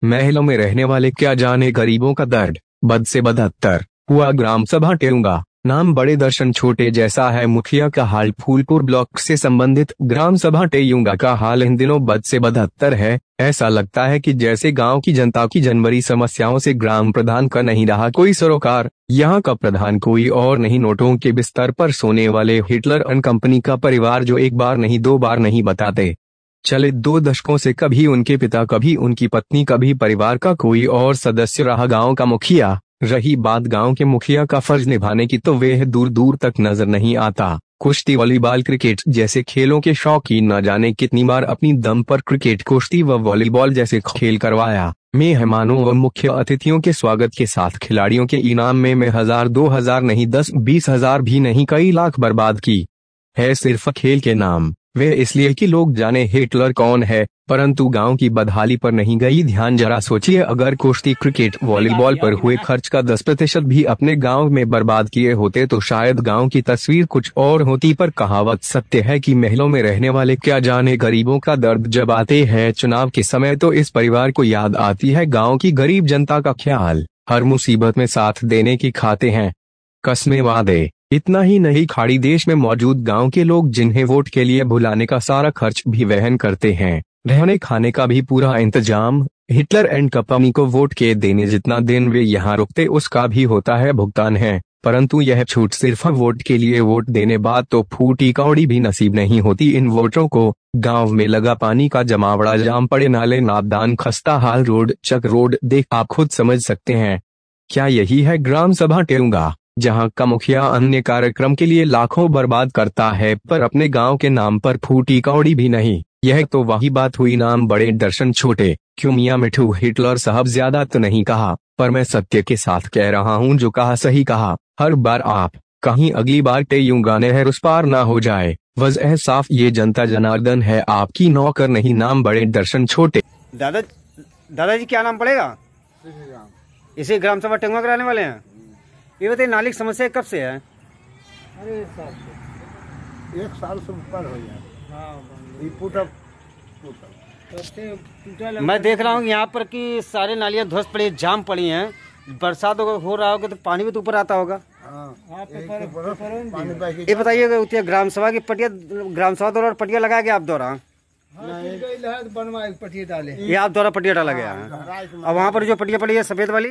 महलों में रहने वाले क्या जाने गरीबों का दर्द। बद से बदहत्तर हुआ ग्राम सभा टेऊंगा, नाम बड़े दर्शन छोटे जैसा है मुखिया का हाल। फूलपुर ब्लॉक से संबंधित ग्राम सभा टेऊंगा का हाल इन दिनों बद से बदहत्तर है। ऐसा लगता है कि जैसे गांव की जनता की जनवरी समस्याओं से ग्राम प्रधान का नहीं रहा कोई सरोकार। यहाँ का प्रधान कोई और नहीं, नोटों के बिस्तर पर सोने वाले हिटलर एंड कंपनी का परिवार, जो एक बार नहीं दो बार नहीं बताते चले 2 दशकों से। कभी उनके पिता, कभी उनकी पत्नी, कभी परिवार का कोई और सदस्य रहा गांव का मुखिया। रही बात गांव के मुखिया का फर्ज निभाने की, तो वह दूर दूर तक नजर नहीं आता। कुश्ती, वॉलीबॉल, क्रिकेट जैसे खेलों के शौकीन न जाने कितनी बार अपनी दम पर क्रिकेट, कुश्ती व वॉलीबॉल जैसे खेल करवाया। मेहमानों व मुख्य अतिथियों के स्वागत के साथ खिलाड़ियों के इनाम में 1000 2000 नहीं 10-20 हजार भी नहीं कई लाख बर्बाद की है सिर्फ खेल के नाम। वे इसलिए कि लोग जाने हिटलर कौन है, परंतु गांव की बदहाली पर नहीं गई ध्यान। जरा सोचिए, अगर कुश्ती, क्रिकेट, वॉलीबॉल पर हुए खर्च का 10% भी अपने गांव में बर्बाद किए होते तो शायद गांव की तस्वीर कुछ और होती। पर कहावत सत्य है कि महलों में रहने वाले क्या जाने गरीबों का दर्द। जब आते हैं चुनाव के समय तो इस परिवार को याद आती है गाँव की गरीब जनता का ख्याल। हर मुसीबत में साथ देने की खाते हैं कस्में वादे। इतना ही नहीं, खाड़ी देश में मौजूद गांव के लोग जिन्हें वोट के लिए बुलाने का सारा खर्च भी वहन करते हैं, रहने खाने का भी पूरा इंतजाम। हिटलर एंड कंपनी को वोट के देने जितना दिन वे यहाँ रुकते उसका भी होता है भुगतान है। परंतु यह छूट सिर्फ वोट के लिए, वोट देने बाद तो फूटी कौड़ी भी नसीब नहीं होती इन वोटरों को। गांव में लगा पानी का जमावड़ा, जाम पड़े नाले, नापदान, खस्ता हाल रोड, चक रोड देख आप खुद समझ सकते हैं। क्या यही है ग्राम सभा टेऊंगा, जहां का मुखिया अन्य कार्यक्रम के लिए लाखों बर्बाद करता है पर अपने गांव के नाम पर फूटी कौड़ी भी नहीं। यह तो वही बात हुई, नाम बड़े दर्शन छोटे। क्यों मियां मिठू, हिटलर साहब ज्यादा तो नहीं कहा, पर मैं सत्य के साथ कह रहा हूं, जो कहा सही कहा। हर बार आप कहीं अगली बार टेऊंगा नहर उस पार ना हो जाए। वजह साफ, ये जनता जनार्दन है, आपकी नौकर नहीं। नाम बड़े दर्शन छोटे। दादाजी क्या नाम पड़ेगा? इसी ग्राम सभा टेऊंगा कराने वाले हैं। ये बताइए, नाली की समस्या कब से है? अरे एक साल से ऊपर हो जाए। मैं देख रहा हूँ यहाँ पर कि सारे नालियाँ ध्वस्त पड़ी, जाम पड़ी हैं। बरसात हो रहा होगा तो पानी भी तो ऊपर आता होगा। ये बताइए, ग्राम सभा की पटिया, ग्राम सभा द्वारा पटिया लगाया गया आप द्वारा? पटिया डाले, ये आप द्वारा पटिया डाला गया है। और वहाँ पर जो पटिया पड़ी है सफेद वाली,